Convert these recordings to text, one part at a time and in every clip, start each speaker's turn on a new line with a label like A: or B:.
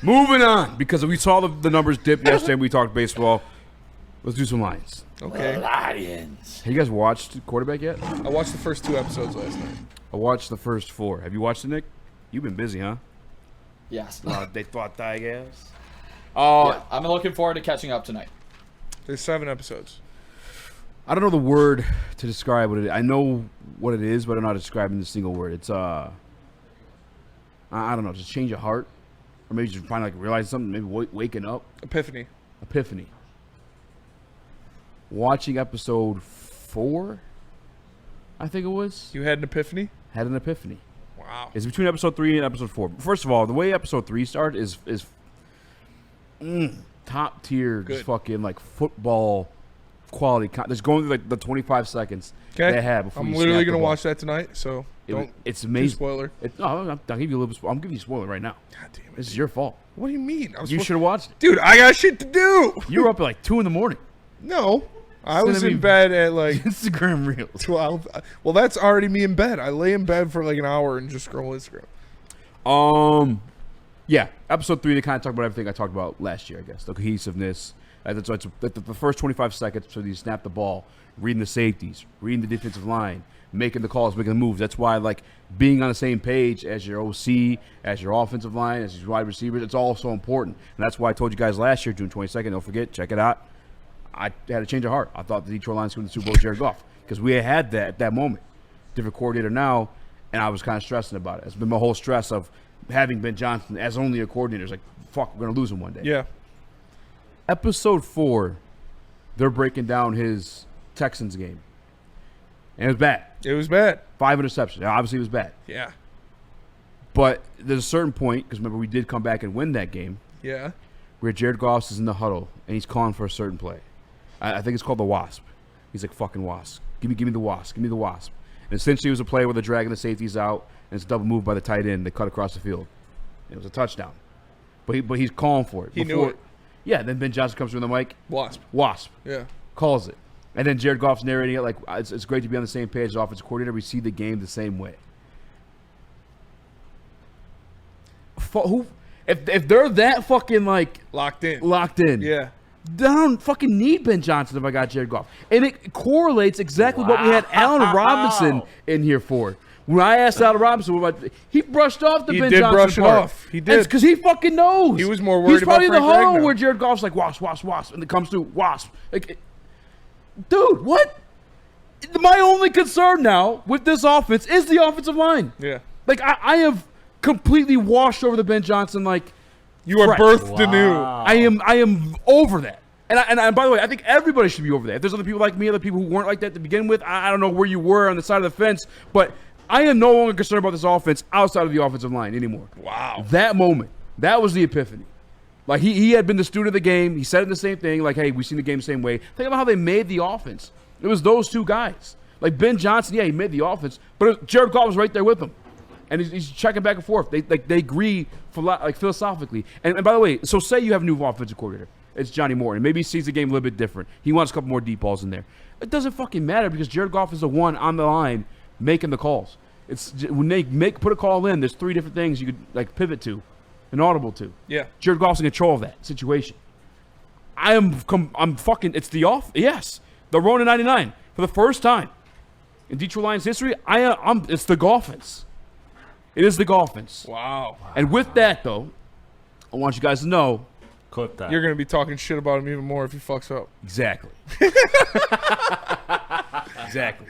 A: Moving on, because we saw the numbers dip yesterday and we talked baseball. Let's do some Lions.
B: Okay.
C: Lions.
A: Have you guys watched Quarterback yet?
B: I watched the first 2 episodes last night.
A: I watched the first 4. Have you watched it, Nick? You've been busy, huh?
C: Yes.
A: They thought I guess.
C: Yeah, I'm looking forward to catching up tonight.
B: There's 7 episodes.
A: I don't know the word to describe what it is. I know what it is, but I don't know how to describe it in a single word. It's I don't know, just change of heart. Or maybe just finally realize something, maybe waking up.
B: Epiphany.
A: Watching episode 4, I think it was.
B: You had an epiphany?
A: Had an epiphany.
B: Wow.
A: It's between episode 3 and episode 4. First of all, the way episode 3 started is top tier, just fucking like football quality. Just going through like the 25 seconds they have before
B: I'm
A: you
B: literally
A: snap the
B: going to
A: ball.
B: watch that tonight, so
A: it's amazing.
B: Spoiler.
A: I'll give you a little bit. I'm giving you a spoiler right now.
B: God damn it.
A: This is your fault.
B: What do you mean?
A: You should have watched it.
B: Dude, I got shit to do.
A: You were up at like 2 in the morning.
B: No. I was in bed at like
A: Instagram Reels.
B: 12. Well, that's already me in bed. I lay in bed for like an hour and just scroll Instagram.
A: Yeah, episode 3, they kind of talk about everything I talked about last year, I guess. The cohesiveness. So it's the first 25 seconds, so you snap the ball, reading the safeties, reading the defensive line, making the calls, making the moves. That's why, like, being on the same page as your OC, as your offensive line, as your wide receivers, it's all so important. And that's why I told you guys last year, June 22nd, don't forget, check it out. I had a change of heart. I thought the Detroit Lions could win the Super Bowl with Jared Goff because we had that at that moment. Different coordinator now, and I was kind of stressing about it. It's been my whole stress of having Ben Johnson as only a coordinator. It's like, fuck, we're going to lose him one day.
B: Yeah.
A: Episode 4, they're breaking down his Texans game. And it was bad.
B: It was bad.
A: 5 interceptions. Obviously, it was bad.
B: Yeah.
A: But there's a certain point, because remember, we did come back and win that game,
B: Yeah.
A: where Jared Goff is in the huddle, and he's calling for a certain play. I think it's called the Wasp. He's like, fucking Wasp. Give me the Wasp. Give me the Wasp. And essentially, it was a play where they're dragging the safeties out, and it's a double move by the tight end. They cut across the field. It was a touchdown. But he's calling for it.
B: He knew it.
A: Yeah, then Ben Johnson comes through the mic.
B: Wasp. Yeah.
A: Calls it. And then Jared Goff's narrating it like, it's great to be on the same page as offensive coordinator. We see the game the same way. If they're that fucking, like...
B: Locked in.
A: Yeah. I don't fucking need Ben Johnson if I got Jared Goff. And it correlates exactly what we had Allen Robinson in here for. When I asked Allen Robinson, he brushed off the Ben Johnson part.
B: He did brush it off. He did.
A: Because he fucking knows.
B: He was more worried about
A: He's
B: Frank
A: probably in the huddle
B: Ragnow.
A: where Jared Goff's like, Wasp, Wasp, Wasp. And it comes through, Wasp. Like, dude, what? My only concern now with this offense is the offensive line.
B: Yeah.
A: Like, I have completely washed over the Ben Johnson, like,
B: you are birthed anew.
A: I am over that. And by the way, I think everybody should be over that. If there's other people like me, other people who weren't like that to begin with, I don't know where you were on the side of the fence, but I am no longer concerned about this offense outside of the offensive line anymore.
B: Wow.
A: That moment, that was the epiphany. Like, he had been the student of the game. He said the same thing, like, hey, we've seen the game the same way. Think about how they made the offense. It was those two guys. Like, Ben Johnson, yeah, he made the offense, but Jared Goff was right there with him. And he's checking back and forth. They agree philosophically. And by the way, so say you have a new offensive coordinator. It's Johnny Morton. Maybe he sees the game a little bit different. He wants a couple more deep balls in there. It doesn't fucking matter because Jared Goff is the one on the line making the calls. It's when they put a call in, there's 3 different things you could like pivot to, and audible to.
B: Yeah.
A: Jared Goff's in control of that situation. I'm fucking. It's the off. Yes, the Rona 99 for the first time in Detroit Lions history. It's the Goffins. It is the Goffins.
B: Wow.
A: And with that though, I want you guys to know.
C: Clip that.
B: You're going to be talking shit about him even more if he fucks up.
A: Exactly. Exactly.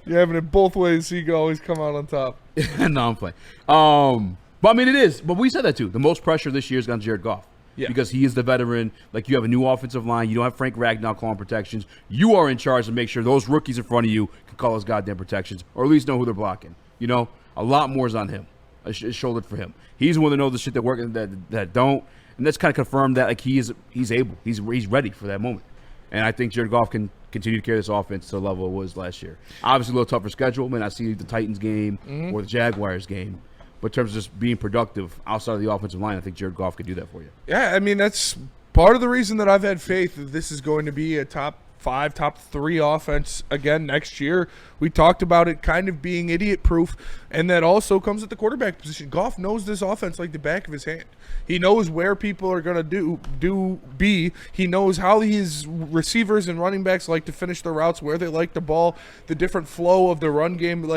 B: You're having it both ways so you can always come out on top.
A: No, I'm playing. But I mean, it is. But we said that too. The most pressure this year is on Jared Goff.
B: Yeah.
A: Because he is the veteran. Like, you have a new offensive line. You don't have Frank Ragnow calling protections. You are in charge to make sure those rookies in front of you can call those goddamn protections or at least know who they're blocking. You know, a lot more is on him. It's shouldered for him. He's the one that knows the shit that work and that don't. And that's kind of confirmed that, like, he's able. He's ready for that moment. And I think Jared Goff can continue to carry this offense to the level it was last year. Obviously, a little tougher schedule. Man, I see the Titans game or the Jaguars game. But in terms of just being productive outside of the offensive line, I think Jared Goff could do that for you.
B: Yeah, I mean, that's part of the reason that I've had faith that this is going to be a top 5, top 3 offense again next year. We talked about it kind of being idiot-proof, and that also comes at the quarterback position. Goff knows this offense like the back of his hand. He knows where people are going to be. He knows how his receivers and running backs like to finish their routes, where they like the ball, the different flow of the run game.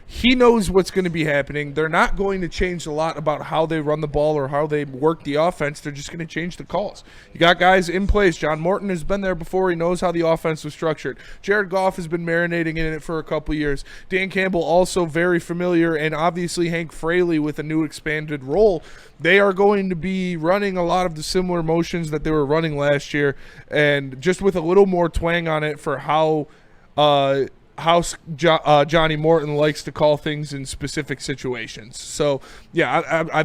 B: He knows what's going to be happening. They're not going to change a lot about how they run the ball or how they work the offense. They're just going to change the calls. You got guys in place. John Morton has been there before. He knows how the offense was structured. Jared Goff has been marinating in it for a couple years. Dan Campbell also very familiar, and obviously Hank Fraley with a new expanded role. They are going to be running a lot of the similar motions that they were running last year, and just with a little more twang on it for how Johnny Morton likes to call things in specific situations. So, yeah, I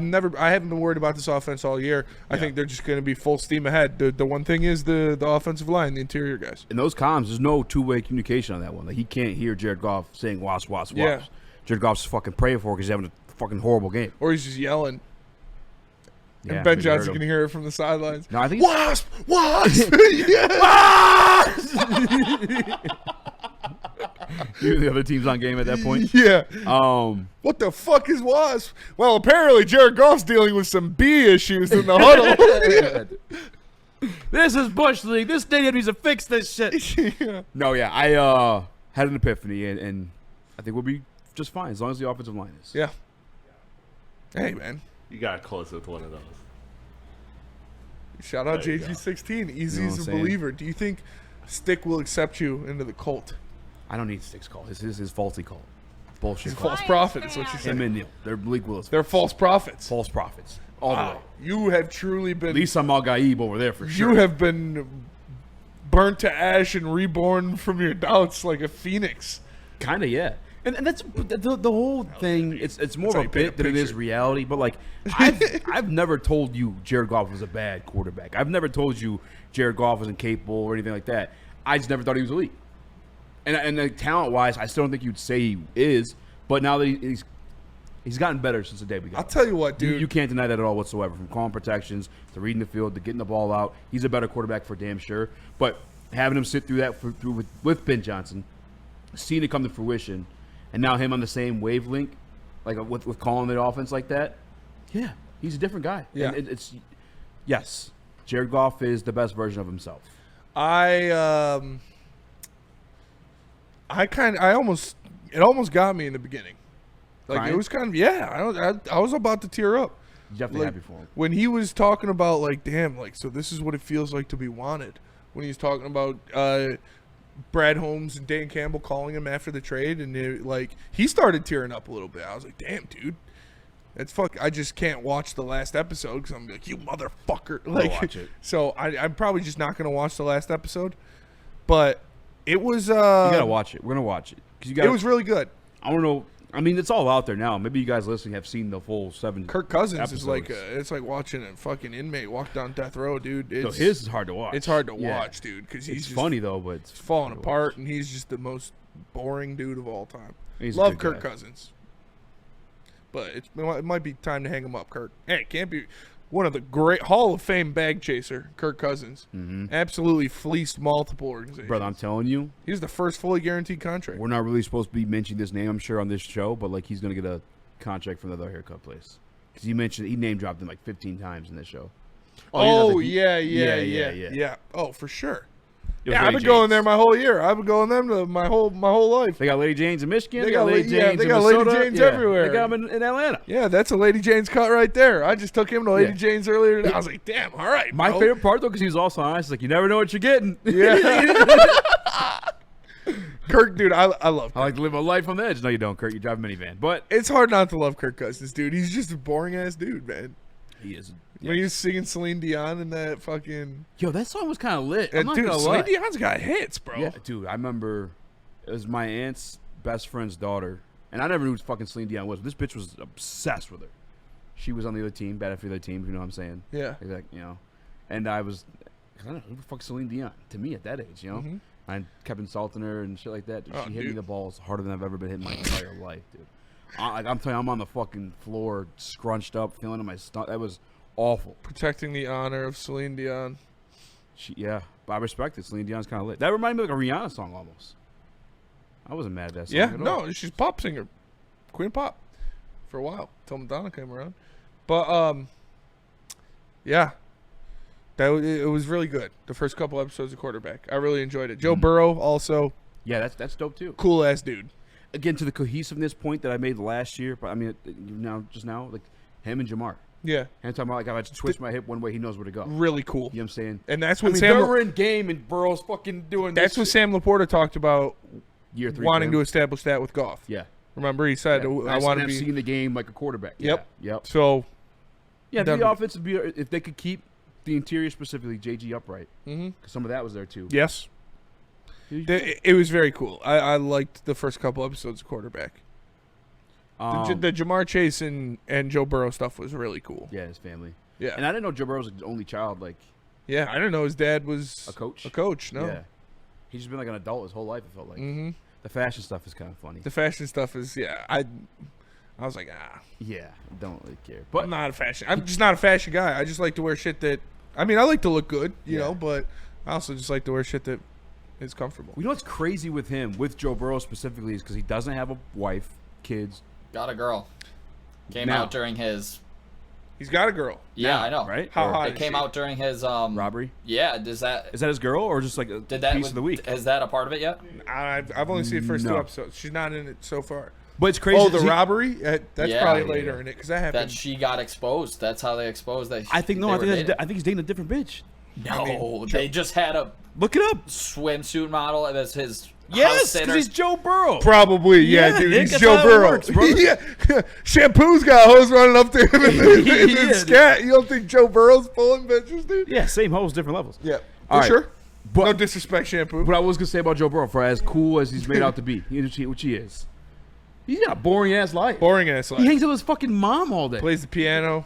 B: haven't been worried about this offense all year. I think they're just going to be full steam ahead. The one thing is the offensive line, the interior guys.
A: In those comms, there's no two-way communication on that one. Like, he can't hear Jared Goff saying wasp, wasp, wasp.
B: Yeah.
A: Jared Goff's fucking praying for it because he's having a fucking horrible game.
B: Or he's just yelling.
A: Yeah,
B: And Ben Johnson can hear it from the sidelines.
A: No, I think
B: Wasp! Wasp!
A: the other team's on game at that point.
B: Yeah. What the fuck is Wasp? Well, apparently Jared Goff's dealing with some B issues in the huddle.
A: This is Bush League. This stadium needs to fix this shit.
B: Yeah.
A: No, yeah, I had an epiphany, and I think we'll be just fine as long as the offensive line is.
B: Yeah. Hey, man.
D: You got to close with one of those.
B: Shout out
D: There you
B: JG16. Easy's
A: You know what
B: a
A: I'm saying?
B: believer. Do you think Stick will accept you into the cult?
A: I don't need Stick's call. This is his faulty call. Bullshit
B: He's a
A: call.
B: false prophet is what you
A: Him
B: say.
A: and Neil. They're Malik Willis.
B: They're false prophets.
A: false prophets. All the way.
B: Wow. You have truly been...
A: At least I'm Al Gaib over there for sure.
B: You have been burnt to ash and reborn from your doubts like a phoenix.
A: Kind of, yeah. And that's the whole thing. It's more
B: how
A: of
B: you
A: a
B: paint a
A: bit than it is
B: picture.
A: reality. But like, I've never told you Jared Goff was a bad quarterback. I've never told you Jared Goff was incapable or anything like that. I just never thought he was elite. And like, talent wise, I still don't think you'd say he is. But now that he's gotten better since the day we got.
B: I'll tell you what, dude.
A: You can't deny that at all whatsoever. From calling protections to reading the field to getting the ball out, he's a better quarterback for damn sure. But having him sit through that with Ben Johnson, seeing it come to fruition, and now him on the same wavelength, like with calling the offense like that, yeah, he's a different guy.
B: Yeah.
A: And yes, Jared Goff is the best version of himself.
B: It almost got me in the beginning. Like
A: Crying?
B: it was kind of I was about to tear up.
A: He's definitely
B: Like,
A: happy for him.
B: when he was talking about like, damn, like, so this is what it feels like to be wanted. When he was talking about Brad Holmes and Dan Campbell calling him after the trade, and he started tearing up a little bit. I was like, damn, dude, that's fuck. I just can't watch the last episode because I'm like, you motherfucker. Like,
A: watch it.
B: So I'm probably just not gonna watch the last episode. But it was
A: You gotta watch it. We're gonna watch it because
B: it was really good.
A: I don't know. I mean, it's all out there now. Maybe you guys listening have seen the full 7.
B: Kirk Cousins
A: episodes.
B: is like it's like watching a fucking inmate walk down death row, dude. It's,
A: No, his is hard to watch.
B: It's hard to
A: Yeah.
B: watch, dude, because he's
A: It's
B: just
A: funny though, but it's
B: falling
A: hard to
B: apart,
A: watch.
B: and he's just the most boring dude of all time.
A: He's a
B: Love
A: good
B: Kirk
A: guy.
B: Cousins, but it might be time to hang him up, Kirk. Hey, it can't be one of the great Hall of Fame bag chaser, Kirk Cousins. Absolutely fleeced multiple organizations.
A: Brother, I'm telling you,
B: He's the first fully guaranteed contract.
A: we're not really supposed to be mentioning this name, I'm sure, on this show, but like he's gonna get a contract from another haircut place because he name dropped him like 15 times in this show.
B: Oh,
A: you know,
B: yeah. Oh, for sure.
A: It was
B: Yeah, I've
A: Lady
B: been going
A: Jane's.
B: there my whole year. I've been going them to my whole life.
A: They got Lady Jane's in Michigan.
B: They
A: They got
B: got
A: Lady
B: Lady- yeah,
A: Jane's
B: they
A: in
B: got Lady
A: Minnesota.
B: Jane's
A: Yeah,
B: everywhere.
A: They got them in Atlanta.
B: Yeah, that's a Lady Jane's cut right there. I just took him to Lady
A: Yeah.
B: Jane's earlier today. I was like, damn, all right,
A: My
B: bro.
A: favorite part though, because he was also honest, like you never know what you're getting.
B: Yeah. Kirk, dude, I love Kirk.
A: I like to live my life on the edge. No, you don't, Kurt. You drive a minivan, but
B: It's hard not to love Kirk Cousins, dude. He's just a boring ass dude, man.
A: he is.
B: When he was singing Celine Dion in that fucking,
A: Yo, that song was kind of lit. I'm not
B: dude,
A: gonna
B: Celine
A: lie.
B: Dion's got hits, bro.
A: Yeah, dude, I remember it was my aunt's best friend's daughter, and I never knew who fucking Celine Dion was. But this bitch was obsessed with her. She was on the other team, bad for the other team, if you know what I'm saying.
B: Yeah.
A: Like, you know, and I don't know who the fuck Celine Dion to me at that age, you know.
B: Mhm.
A: I kept insulting her and shit like that. Dude,
B: Oh,
A: she hit me
B: dude.
A: the balls harder than I've ever been hit in my entire life, dude. I'm telling you, I'm on the fucking floor, scrunched up, feeling in my stomach. That was awful.
B: Protecting the honor of Celine Dion.
A: Yeah, I respect it. Celine Dion's kind of lit. That reminded me of like a Rihanna song almost. I wasn't mad at that song.
B: Yeah,
A: at all.
B: no, she's a pop singer, queen of pop, for a while till Madonna came around. But yeah, it was really good. The first couple episodes of Quarterback, I really enjoyed it. Joe Burrow also,
A: Yeah, that's dope too.
B: cool ass dude.
A: Again, to the cohesiveness point that I made last year, but I mean, just now, like him and Jamar.
B: Yeah,
A: And talking about like if I just twist my hip one way, he knows where to go.
B: really cool.
A: You know what I'm saying?
B: And that's
A: I
B: what
A: mean,
B: Sam.
A: they were in game and Burrow's fucking doing
B: That's what
A: this
B: Sam Laporta talked about,
A: year 3
B: wanting
A: for
B: to
A: him.
B: establish that with Goff.
A: Yeah.
B: Remember, he said,
A: Yeah.
B: "I want to be."
A: seeing the game like a quarterback.
B: Yep.
A: Yeah. Yep.
B: So,
A: Yeah,
B: Done.
A: the offense would be if they could keep the interior specifically JG upright because some of that was there too.
B: yes, it was very cool. I liked the first couple episodes of Quarterback. The Jamar Chase and Joe Burrow stuff was really cool.
A: Yeah, his family.
B: Yeah,
A: And I didn't know Joe Burrow was the only child. Like,
B: yeah. I didn't know his dad was
A: A coach?
B: A coach, no.
A: yeah, he's just been like an adult his whole life. It felt like
B: Mm-hmm.
A: the fashion stuff is kind of funny.
B: The fashion stuff is I was like,
A: Yeah, don't really care. But
B: I'm just not a fashion guy. I just like to wear shit that. I mean, I like to look good, you
A: Yeah.
B: know, but I also just like to wear shit that is comfortable.
A: you know what's crazy with him, with Joe Burrow specifically, is because he doesn't have a wife, kids,
C: Got a girl. Came
A: Now.
C: out during his.
B: He's got a girl.
C: Yeah,
A: Now,
C: I know.
A: right?
B: How
A: Or
B: hot
C: It
B: is
C: came
B: she?
C: out during his
A: robbery.
C: Yeah, does that
A: Is that his girl or just like a
C: did that
A: piece of the week?
C: Is that a part of it yet?
B: I've only seen the first two
A: No.
B: episodes. She's not in it so far.
A: But it's crazy.
B: Oh, the
A: he-
B: robbery? That's
C: Yeah,
B: probably
C: yeah,
B: later
A: yeah.
B: in it because that happened.
C: That she got exposed. That's how they exposed that.
A: I think no.
C: they
A: I
C: were
A: think
C: dating.
A: I think he's dating a different bitch.
C: No, they just had a
A: Look it up.
C: swimsuit model as his house
A: Yes,
C: sitter.
A: because he's Joe Burrow.
B: Probably, yeah,
A: Yeah,
B: dude.
A: Nick,
B: He's
A: that's
B: Joe
A: how it
B: Burrow.
A: works, brother.
B: Yeah, Shampoo's got hose running up to him in the
A: Yeah,
B: scat. You don't think Joe Burrow's pulling bitches, dude?
A: Yeah, same hoes, different levels.
B: Yeah,
A: All
B: for
A: right.
B: sure.
A: But-
B: No disrespect, Shampoo.
A: What I was gonna say about Joe Burrow, for as cool as he's made out to be, which he is, he's got a boring ass life.
B: Boring ass
A: He
B: life.
A: hangs out with his fucking mom all day.
B: Plays the piano.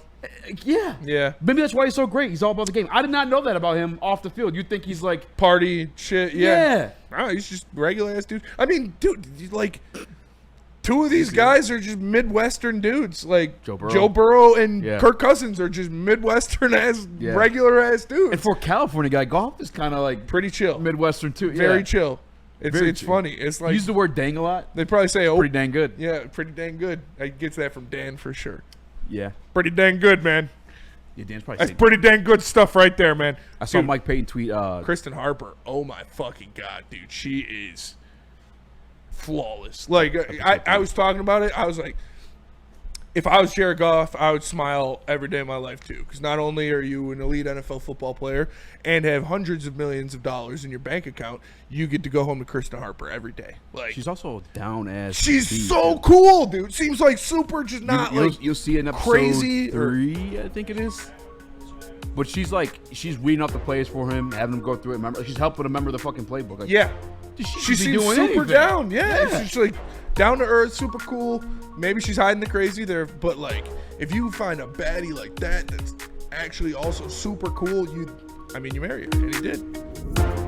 A: Yeah.
B: Yeah.
A: Maybe that's why he's so great. He's all about the game. I did not know that about him off the field. You'd think he's like,
B: Party shit.
A: yeah.
B: No, he's just regular ass dude. I mean, dude, like two of these guys are just Midwestern dudes. Like
A: Joe Burrow.
B: And
A: Yeah.
B: Kirk Cousins are just Midwestern ass,
A: Yeah.
B: regular ass dudes.
A: And for a California guy, Goff is kind of like
B: Pretty chill.
A: Midwestern too.
B: Very
A: yeah.
B: chill. It's
A: Very
B: it's
A: chill.
B: funny. It's like
A: Use the word dang a lot.
B: they probably say, "Oh,
A: Pretty dang good.
B: yeah, pretty dang good." I gets that from Dan for sure.
A: Yeah.
B: Pretty dang good, man.
A: Yeah, Dan's probably
B: That's
A: saying.
B: pretty dang good stuff right there, man.
A: I saw
B: Dude,
A: Mike Payton tweet.
B: Kristen Harper. Oh my fucking god, dude, she is flawless. Like I was talking about it. I was like, if I was Jared Goff, I would smile every day of my life too. Because not only are you an elite NFL football player and have hundreds of millions of dollars in your bank account, you get to go home to Kristen Harper every day. Like
A: She's also down as.
B: she's
A: beef,
B: so
A: too.
B: cool, dude. Seems like super, just not like
A: you'll see in episode
B: crazy or-
A: 3, I think it is. But she's reading off the plays for him, having him go through it. Remember, she's helping him remember the fucking playbook. Like,
B: yeah.
A: dude, she
B: She
A: should be
B: seems
A: doing
B: super
A: anything.
B: down. Yeah,
A: Yeah.
B: she's like down to earth, super cool. Maybe she's hiding the crazy there, but like if you find a baddie like that that's actually also super cool, you marry her, and he did.